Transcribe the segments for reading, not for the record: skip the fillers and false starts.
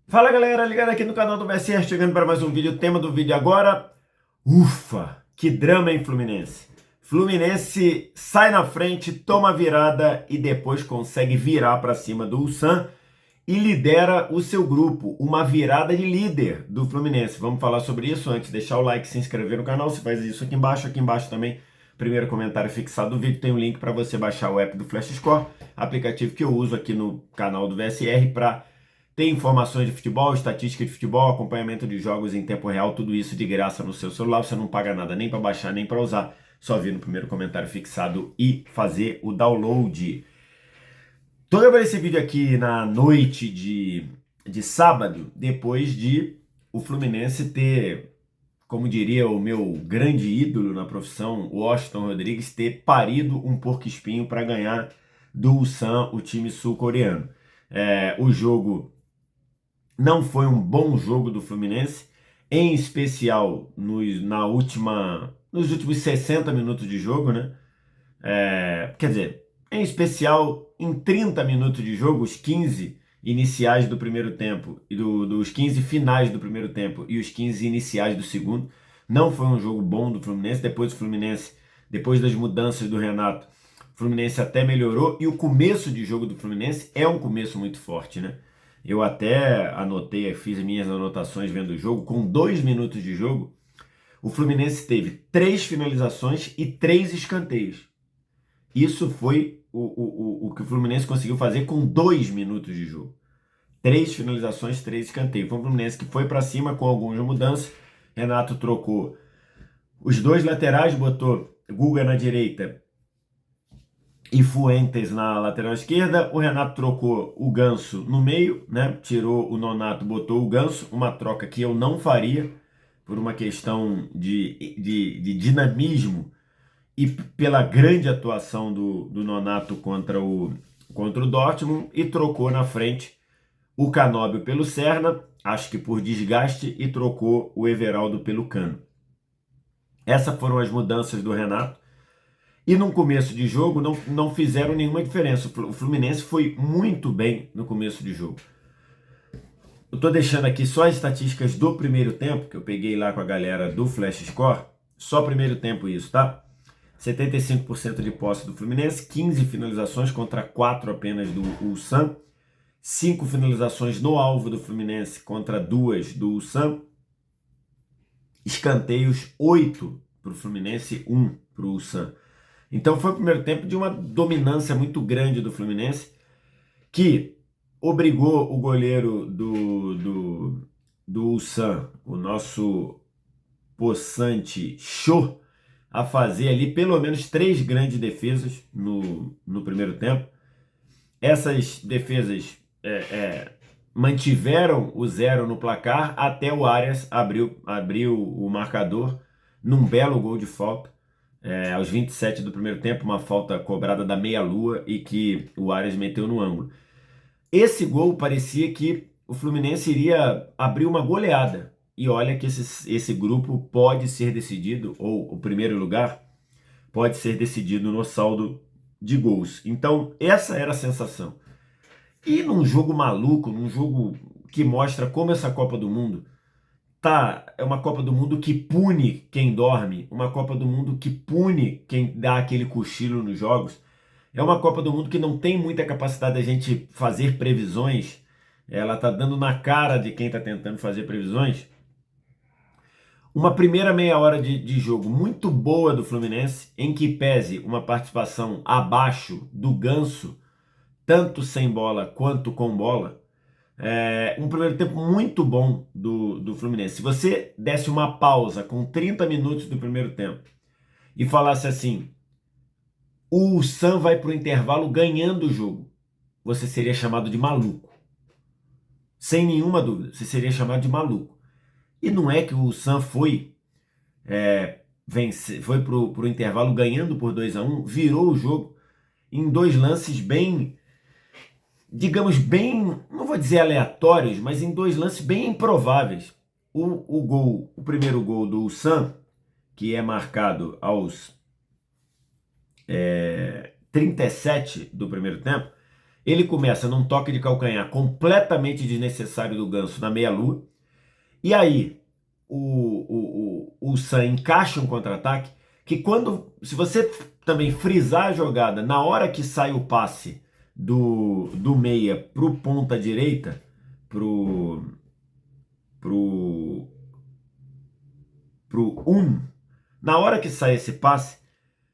Fala galera, ligado aqui no canal do VSR, chegando para mais um vídeo. O tema do vídeo agora, ufa, que drama em Fluminense. Fluminense sai na frente, toma a virada e depois consegue virar para cima do Ulsan e lidera o seu grupo, uma virada de líder do Fluminense. Vamos falar sobre isso antes, deixar o like, se inscrever no canal, você faz isso aqui embaixo também, primeiro comentário fixado do vídeo, tem um link para você baixar o app do Flash Score, aplicativo que eu uso aqui no canal do VSR para ter informações de futebol, estatística de futebol, acompanhamento de jogos em tempo real, tudo isso de graça no seu celular. Você não paga nada nem para baixar, nem para usar. Só vir no primeiro comentário fixado e fazer o download. Tô gravando esse vídeo aqui na noite de sábado, depois de o Fluminense ter, como diria o meu grande ídolo na profissão, o Washington Rodrigues, ter parido um porco-espinho para ganhar do Ulsan, o time sul-coreano. O jogo não foi um bom jogo do Fluminense, em especial nos últimos 60 minutos de jogo, né? Quer dizer, em especial em 30 minutos de jogo, os 15 iniciais do primeiro tempo, e dos 15 finais do primeiro tempo e os 15 iniciais do segundo. Não foi um jogo bom do Fluminense. Depois das mudanças do Renato, o Fluminense até melhorou, e o começo de jogo do Fluminense é um começo muito forte, né? Eu até anotei, fiz minhas anotações vendo o jogo. Com 2 minutos de jogo, o Fluminense teve 3 finalizações e 3 escanteios. Isso foi o que o Fluminense conseguiu fazer com 2 minutos de jogo. 3 finalizações, 3 escanteios. Foi um Fluminense que foi para cima com algumas mudanças. Renato trocou os 2 laterais, botou Guga na direita e Fuentes na lateral esquerda. O Renato trocou o Ganso no meio, né? Tirou o Nonato, botou o Ganso. Uma troca que eu não faria por uma questão de dinamismo e pela grande atuação do Nonato contra o Dortmund. E trocou na frente o Canóbio pelo Serna, acho que por desgaste, e trocou o Everaldo pelo Cano. Essas foram as mudanças do Renato. E no começo de jogo não fizeram nenhuma diferença. O Fluminense foi muito bem no começo de jogo. Eu estou deixando aqui só as estatísticas do primeiro tempo, que eu peguei lá com a galera do Flash Score. Só primeiro tempo isso, tá? 75% de posse do Fluminense, 15 finalizações contra 4 apenas do Ulsan. 5 finalizações no alvo do Fluminense contra 2 do Ulsan. Escanteios, 8 para o Fluminense, 1 para o Ulsan. Então foi o primeiro tempo de uma dominância muito grande do Fluminense, que obrigou o goleiro do Ulsan, o nosso possante Show, a fazer ali pelo menos 3 grandes defesas no primeiro tempo. Essas defesas mantiveram o 0 no placar até o Arias abriu o marcador num belo gol de falta. Aos 27 do primeiro tempo, uma falta cobrada da meia-lua e que o Arias meteu no ângulo. Esse gol parecia que o Fluminense iria abrir uma goleada. E olha que esse grupo pode ser decidido, ou o primeiro lugar pode ser decidido no saldo de gols. Então, essa era a sensação. E num jogo maluco, num jogo que mostra como essa Copa do Mundo é uma Copa do Mundo que pune quem dorme, uma Copa do Mundo que pune quem dá aquele cochilo nos jogos. É uma Copa do Mundo que não tem muita capacidade da gente fazer previsões. Ela tá dando na cara de quem tá tentando fazer previsões. Uma primeira meia hora de jogo muito boa do Fluminense, em que pese uma participação abaixo do Ganso, tanto sem bola quanto com bola. Um primeiro tempo muito bom do Fluminense. Se você desse uma pausa com 30 minutos do primeiro tempo e falasse assim: o Sam vai para o intervalo ganhando o jogo, você seria chamado de maluco. Sem nenhuma dúvida, você seria chamado de maluco. E não é que o Sam foi para o intervalo ganhando por 2-1, virou o jogo em 2 lances bem, digamos, bem, não vou dizer aleatórios, mas em 2 lances bem improváveis. O primeiro gol do Sam, que é marcado aos 37 do primeiro tempo, Ele começa num toque de calcanhar completamente desnecessário do Ganso na meia-lua. E aí o San encaixa um contra-ataque que se você também frisar a jogada na hora que sai o passe do meia pro ponta direita, pro, pro na hora que sai esse passe,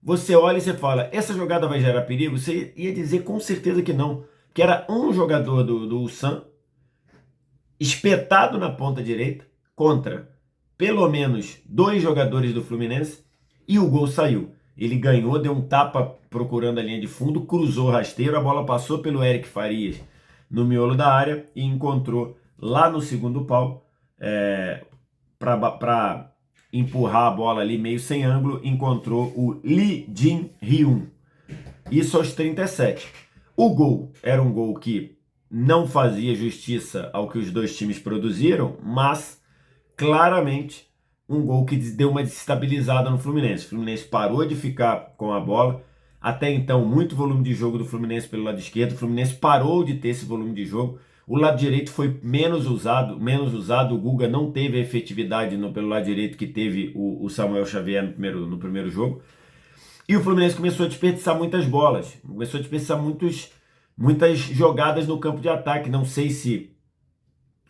você olha e você fala, essa jogada vai gerar perigo? Você ia dizer com certeza que não, que era um jogador do Ulsan espetado na ponta direita contra pelo menos 2 jogadores do Fluminense e o gol saiu. Ele ganhou, deu um tapa procurando a linha de fundo, cruzou rasteiro, a bola passou pelo Eric Farias no miolo da área e encontrou lá no segundo pau para empurrar a bola ali meio sem ângulo, encontrou o Lee Jin-hyun. Isso aos 37. O gol era um gol que não fazia justiça ao que os dois times produziram, mas claramente um gol que deu uma desestabilizada no Fluminense. O Fluminense parou de ficar com a bola. Até então, muito volume de jogo do Fluminense pelo lado esquerdo. O Fluminense parou de ter esse volume de jogo. O lado direito foi menos usado. O Guga não teve a efetividade pelo lado direito que teve o Samuel Xavier no primeiro jogo. E o Fluminense começou a desperdiçar muitas bolas. Começou a desperdiçar muitas jogadas no campo de ataque. Não sei se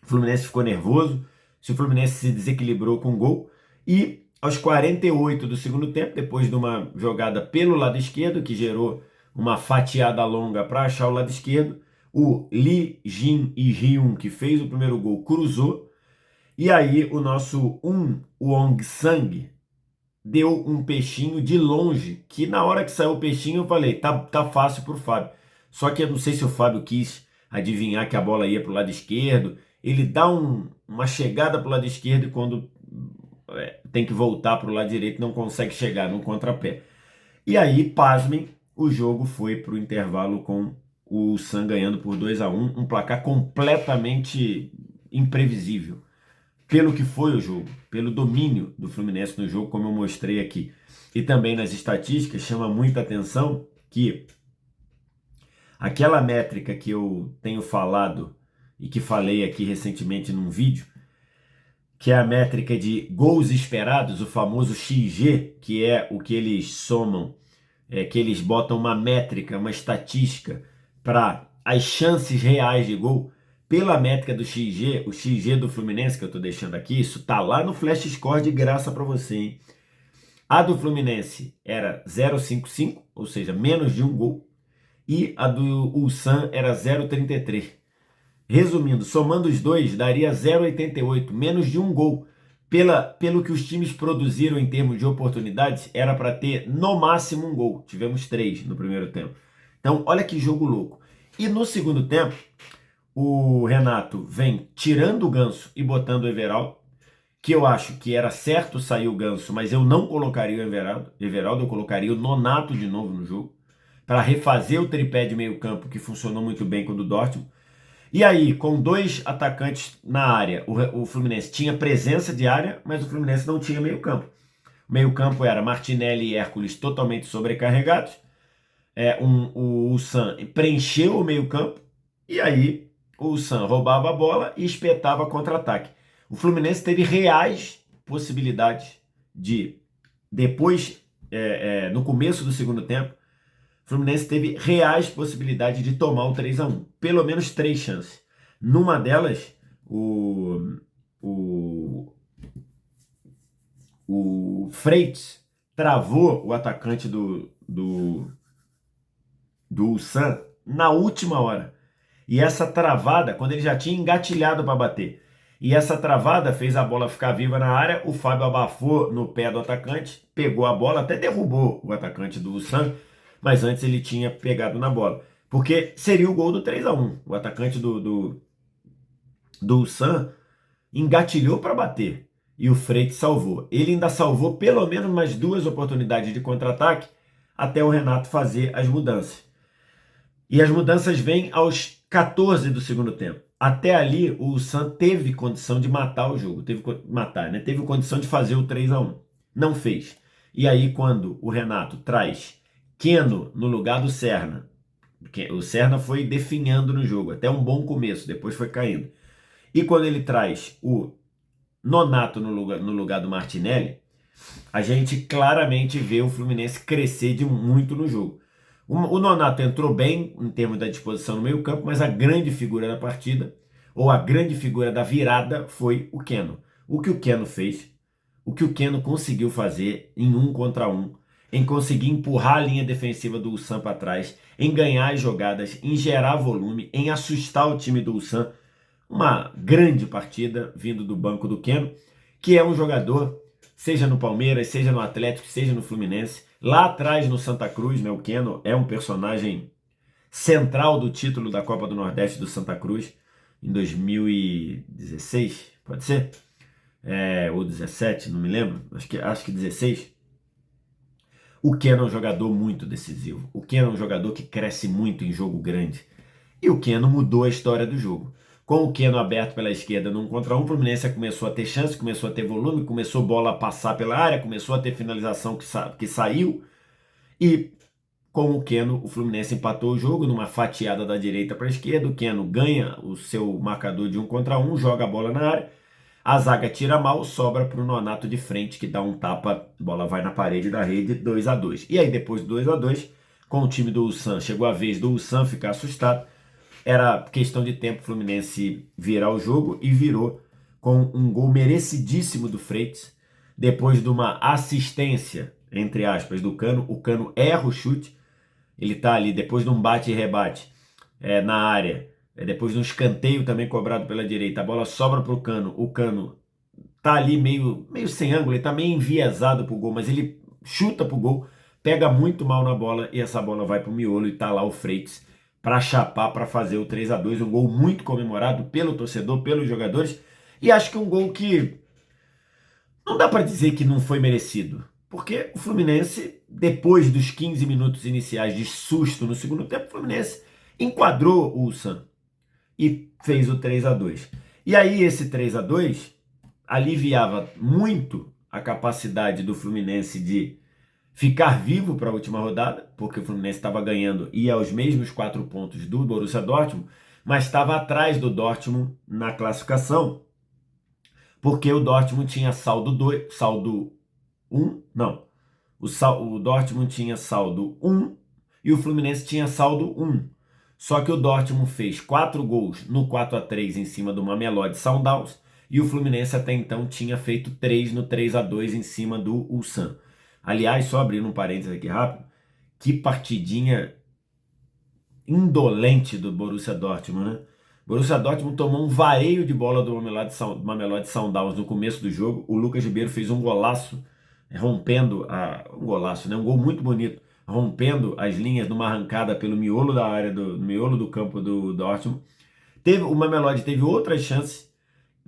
o Fluminense ficou nervoso, se o Fluminense se desequilibrou com o gol. E aos 48 do segundo tempo, depois de uma jogada pelo lado esquerdo, que gerou uma fatiada longa para achar o lado esquerdo, o Lee Jin-hyun, que fez o primeiro gol, cruzou. E aí o nosso Wong Sang deu um peixinho de longe, que na hora que saiu o peixinho eu falei, tá fácil pro Fábio. Só que eu não sei se o Fábio quis adivinhar que a bola ia pro lado esquerdo. Ele dá uma chegada pro lado esquerdo e quando tem que voltar pro lado direito não consegue chegar no contrapé. E aí, pasmem, o jogo foi pro intervalo com o San ganhando por 2-1, um placar completamente imprevisível. Pelo que foi o jogo, pelo domínio do Fluminense no jogo, como eu mostrei aqui. E também nas estatísticas, chama muita atenção que aquela métrica que eu tenho falado e que falei aqui recentemente num vídeo, que é a métrica de gols esperados, o famoso XG, que é o que eles somam, que eles botam uma métrica, uma estatística para as chances reais de gol. Pela métrica do XG, o XG do Fluminense, que eu estou deixando aqui, isso tá lá no Flash Score de graça para você, hein? A do Fluminense era 0,55, ou seja, menos de um gol. E a do Ulsan era 0,33. Resumindo, somando os dois, daria 0,88, menos de um gol. Pelo que os times produziram em termos de oportunidades, era para ter no máximo um gol. Tivemos 3 no primeiro tempo. Então, olha que jogo louco. E no segundo tempo, o Renato vem tirando o Ganso e botando o Everaldo, que eu acho que era certo sair o Ganso, mas eu não colocaria o Everaldo, eu colocaria o Nonato de novo no jogo, para refazer o tripé de meio campo, que funcionou muito bem com o do Dortmund. E aí, com 2 atacantes na área, o Fluminense tinha presença de área, mas o Fluminense não tinha meio campo. O meio campo era Martinelli e Hércules totalmente sobrecarregados. O San preencheu o meio campo, e aí o San roubava a bola e espetava contra-ataque. O Fluminense teve reais possibilidades de, depois, no começo do segundo tempo, o Fluminense teve reais possibilidades de tomar o 3-1. Pelo menos 3 chances. Numa delas, o Freitas travou o atacante do Ulsan na última hora. E essa travada, quando ele já tinha engatilhado para bater, e essa travada fez a bola ficar viva na área, o Fábio abafou no pé do atacante, pegou a bola, até derrubou o atacante do Ulsan, mas antes ele tinha pegado na bola. Porque seria o gol do 3-1. O atacante do Ulsan engatilhou para bater e o Freitas salvou. Ele ainda salvou pelo menos mais 2 oportunidades de contra-ataque até o Renato fazer as mudanças. E as mudanças vêm aos 14 do segundo tempo. Até ali, o Ulsan teve condição de matar o jogo. Teve condição de fazer o 3-1. Não fez. E aí, quando o Renato traz Keno no lugar do Serna, O Serna foi definhando no jogo, até um bom começo, depois foi caindo. E quando ele traz o Nonato no lugar do Martinelli, a gente claramente vê o Fluminense crescer de muito no jogo. O Nonato entrou bem em termos da disposição no meio-campo, mas a grande figura da partida, ou a grande figura da virada, foi o Keno. O que o Keno fez, o que o Keno conseguiu fazer em 1 contra 1, em conseguir empurrar a linha defensiva do Ulsan para trás, em ganhar as jogadas, em gerar volume, em assustar o time do Ulsan. Uma grande partida vindo do banco do Keno, que é um jogador, seja no Palmeiras, seja no Atlético, seja no Fluminense. Lá atrás no Santa Cruz, né, o Keno é um personagem central do título da Copa do Nordeste do Santa Cruz em 2016, pode ser? Ou 17, não me lembro, acho que 16. O Keno é um jogador muito decisivo. O Keno é um jogador que cresce muito em jogo grande. E o Keno mudou a história do jogo. Com o Keno aberto pela esquerda no 1 contra 1, o Fluminense começou a ter chance, começou a ter volume, começou a bola a passar pela área, começou a ter finalização que saiu. E com o Keno, o Fluminense empatou o jogo numa fatiada da direita para a esquerda. O Keno ganha o seu marcador de 1 contra 1, joga a bola na área. A zaga tira mal, sobra para o Nonato de frente, que dá um tapa, a bola vai na parede da rede, 2-2. E aí, depois do 2-2, com o time do Ulsan, chegou a vez do Ulsan ficar assustado. Era questão de tempo o Fluminense virar o jogo e virou com um gol merecidíssimo do Freitas, depois de uma assistência, entre aspas, do Cano. O Cano erra o chute, ele tá ali depois de um bate e rebate na área, depois de um escanteio também cobrado pela direita, a bola sobra para o Cano tá ali meio sem ângulo, ele tá meio enviesado pro gol, mas ele chuta pro gol, pega muito mal na bola e essa bola vai pro miolo e tá lá o Freitas para chapar, para fazer o 3-2, um gol muito comemorado pelo torcedor, pelos jogadores, e acho que um gol que não dá para dizer que não foi merecido, porque o Fluminense, depois dos 15 minutos iniciais de susto no segundo tempo, o Fluminense enquadrou o Ulsan e fez o 3-2. E aí esse 3-2 aliviava muito a capacidade do Fluminense de ficar vivo para a última rodada, porque o Fluminense estava ganhando e ia aos mesmos 4 pontos do Borussia Dortmund, mas estava atrás do Dortmund na classificação, porque o Dortmund tinha saldo 1, não, o Dortmund tinha saldo 1 e o Fluminense tinha saldo 1. Só que o Dortmund fez 4 gols no 4-3 em cima do Mamelodi Sundowns e o Fluminense até então tinha feito 3 no 3-2 em cima do Ulsan. Aliás, só abrindo um parênteses aqui rápido, que partidinha indolente do Borussia Dortmund, né? O Borussia Dortmund tomou um vareio de bola do Mamelodi Sundowns no começo do jogo. O Lucas Ribeiro fez um golaço, rompendo um golaço, né? Um gol muito bonito, rompendo as linhas numa arrancada pelo miolo da área, do miolo do campo do Dortmund. O Mamelodi teve outras chances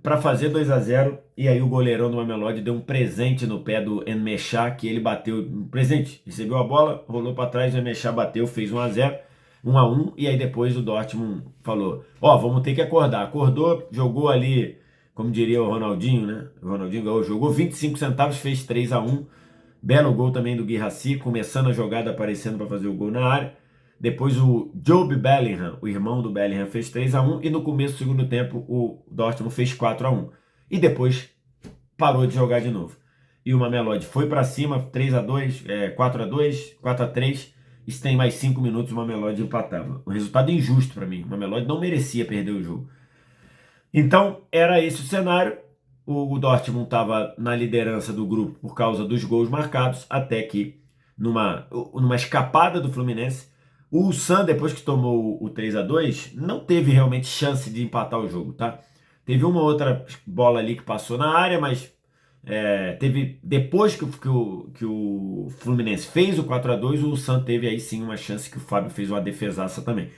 para fazer 2-0, e aí o goleirão do Mamelodi deu um presente no pé do Enmechá, que ele bateu, um presente, recebeu a bola, rolou para trás, o Enmechá bateu, fez 1-0, 1-1, e aí depois o Dortmund falou, vamos ter que acordar. Acordou, jogou ali, como diria o Ronaldinho, né? O Ronaldinho jogou 25 centavos, fez 3-1, belo gol também do Guirassy, começando a jogada, aparecendo para fazer o gol na área. Depois o Jobe Bellingham, o irmão do Bellingham, fez 3-1 e no começo do segundo tempo o Dortmund fez 4-1. E depois parou de jogar de novo. E o Mamelodi foi para cima, 3-2, 4-2, 4-3. E se tem mais 5 minutos o Mamelodi empatava. Um resultado injusto para mim. O Mamelodi não merecia perder o jogo. Então era esse o cenário. O Dortmund estava na liderança do grupo por causa dos gols marcados, até que numa escapada do Fluminense, o Ulsan, depois que tomou o 3-2, não teve realmente chance de empatar o jogo, tá? Teve uma outra bola ali que passou na área, mas teve depois que o Fluminense fez o 4-2, o Ulsan teve aí sim uma chance que o Fábio fez uma defesaça também.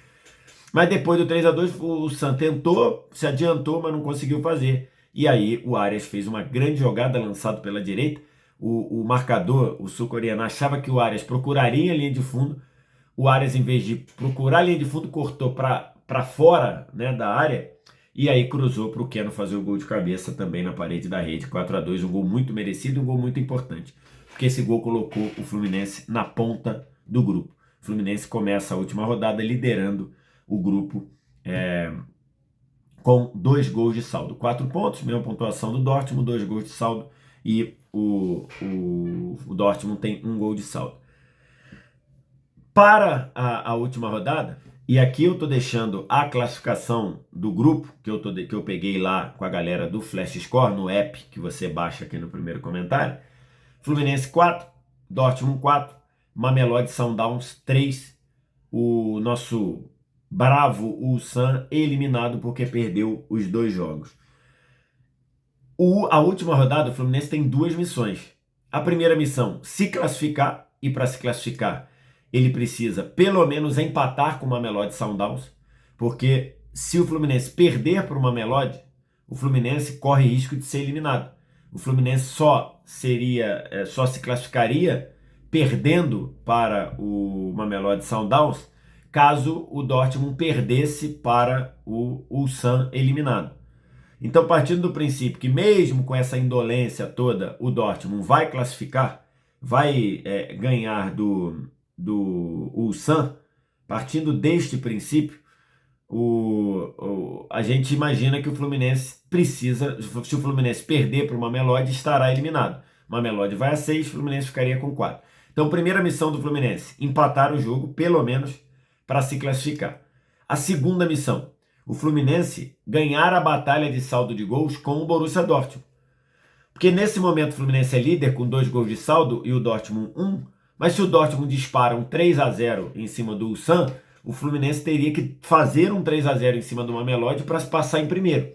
Mas depois do 3-2, o Ulsan tentou, se adiantou, mas não conseguiu fazer. E aí o Arias fez uma grande jogada lançado pela direita. O marcador, o sul-coreano, achava que o Arias procuraria a linha de fundo. O Arias, em vez de procurar a linha de fundo, cortou para fora, né, da área. E aí cruzou para o Keno fazer o gol de cabeça também na parede da rede. 4-2, um gol muito merecido, um gol muito importante. Porque esse gol colocou o Fluminense na ponta do grupo. Fluminense começa a última rodada liderando o grupo com 2 gols de saldo. 4 pontos, mesma pontuação do Dortmund, 2 gols de saldo e o Dortmund tem 1 gol de saldo. Para a última rodada, e aqui eu estou deixando a classificação do grupo que eu peguei lá com a galera do Flash Score, no app que você baixa aqui no primeiro comentário. Fluminense 4, Dortmund 4, Mamelodi Sundowns 3, o nosso bravo Ulsan eliminado porque perdeu os 2 jogos. A última rodada, o Fluminense tem 2 missões. A primeira missão, se classificar, e para se classificar, ele precisa pelo menos empatar com o Mamelodi Sundowns, porque se o Fluminense perder para o Mamelodi, o Fluminense corre risco de ser eliminado. O Fluminense só se classificaria perdendo para o Mamelodi Sundowns caso o Dortmund perdesse para o Ulsan eliminado. Então, partindo do princípio que mesmo com essa indolência toda, o Dortmund vai classificar, vai ganhar do Ulsan, partindo deste princípio, a gente imagina que o Fluminense precisa, se o Fluminense perder para o Mamelodi, estará eliminado. O Mamelodi vai a 6, o Fluminense ficaria com 4. Então, primeira missão do Fluminense, empatar o jogo, pelo menos, para se classificar. A segunda missão, o Fluminense ganhar a batalha de saldo de gols com o Borussia Dortmund. Porque nesse momento o Fluminense é líder com 2 gols de saldo e o Dortmund 1, mas se o Dortmund dispara um 3-0 em cima do Ulsan, o Fluminense teria que fazer um 3-0 em cima do Mamelodi para se passar em primeiro.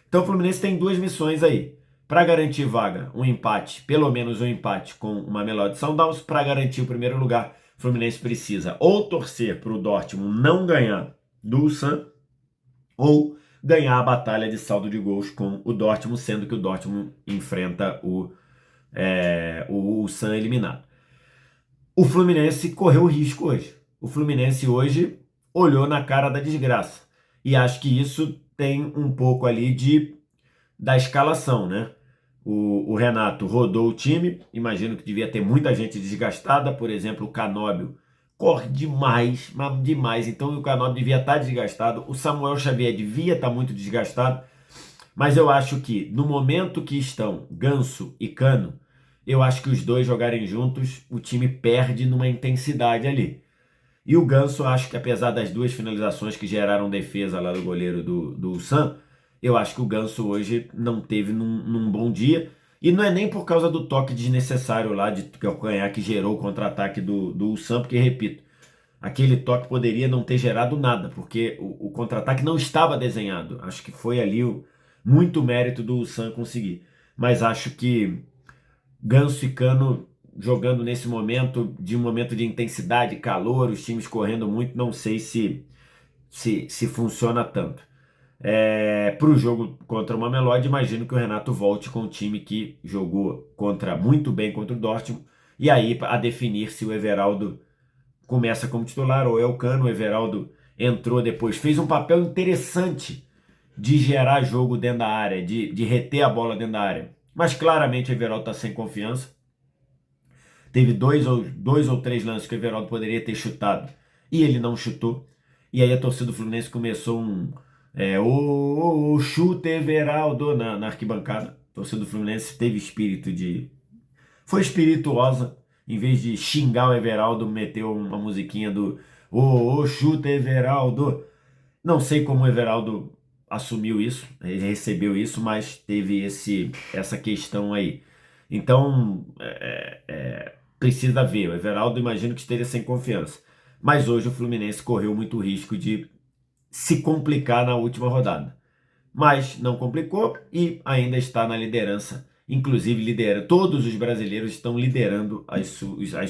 Então o Fluminense tem 2 missões aí. Para garantir vaga, um empate, pelo menos um empate com o Mamelodi Sundowns. Para garantir o primeiro lugar, o Fluminense precisa ou torcer para o Dortmund não ganhar do Ulsan, ou ganhar a batalha de saldo de gols com o Dortmund, sendo que o Dortmund enfrenta o Ulsan eliminado. O Fluminense correu risco hoje. O Fluminense hoje olhou na cara da desgraça. E acho que isso tem um pouco ali da escalação, né? O Renato rodou o time, imagino que devia ter muita gente desgastada, por exemplo, o Canóbio corre demais, mas demais, então o Canóbio devia estar desgastado, o Samuel Xavier devia estar muito desgastado, mas eu acho que no momento que estão Ganso e Cano, eu acho que os dois jogarem juntos, o time perde numa intensidade ali. E o Ganso, acho que apesar das 2 finalizações que geraram defesa lá do goleiro do Ulsan, eu acho que o Ganso hoje não teve num bom dia. E não é nem por causa do toque desnecessário lá de calcanhar que gerou o contra-ataque do Ulsan, porque, repito, aquele toque poderia não ter gerado nada, porque o contra-ataque não estava desenhado. Acho que foi ali muito mérito do Ulsan conseguir. Mas acho que Ganso e Cano jogando nesse momento, de um momento de intensidade, calor, os times correndo muito, não sei se funciona tanto. Para o jogo contra o Mamelodi, imagino que o Renato volte com o time que jogou muito bem contra o Dortmund, e aí a definir se o Everaldo começa como titular ou é o Cano. O Everaldo entrou depois, fez um papel interessante de gerar jogo dentro da área, de reter a bola dentro da área, mas claramente o Everaldo está sem confiança. Teve dois ou três lances que o Everaldo poderia ter chutado e ele não chutou. E aí a torcida do Fluminense começou o chute Everaldo na arquibancada. A torcida do Fluminense teve espírito foi espirituosa. Em vez de xingar o Everaldo, meteu uma musiquinha do chute Everaldo. Não sei como o Everaldo assumiu isso, ele recebeu isso, mas teve essa questão aí. Então, precisa ver. O Everaldo, imagino que esteja sem confiança. Mas hoje o Fluminense correu muito risco de se complicar na última rodada. Mas não complicou e ainda está na liderança. Inclusive, todos os brasileiros estão liderando as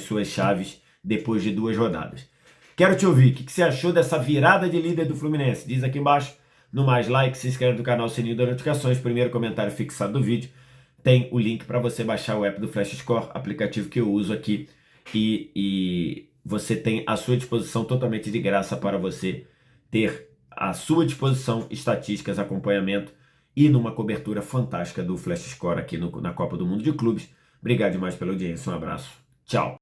suas chaves depois de 2 rodadas. Quero te ouvir. O que você achou dessa virada de líder do Fluminense? Diz aqui embaixo. No mais, like, se inscreve no canal, sininho das notificações. Primeiro comentário fixado do vídeo. Tem o link para você baixar o app do Flash Score, aplicativo que eu uso aqui. E você tem à sua disposição totalmente de graça para você ter à sua disposição estatísticas, acompanhamento e numa cobertura fantástica do Flash Score aqui na Copa do Mundo de Clubes. Obrigado demais pela audiência. Um abraço. Tchau.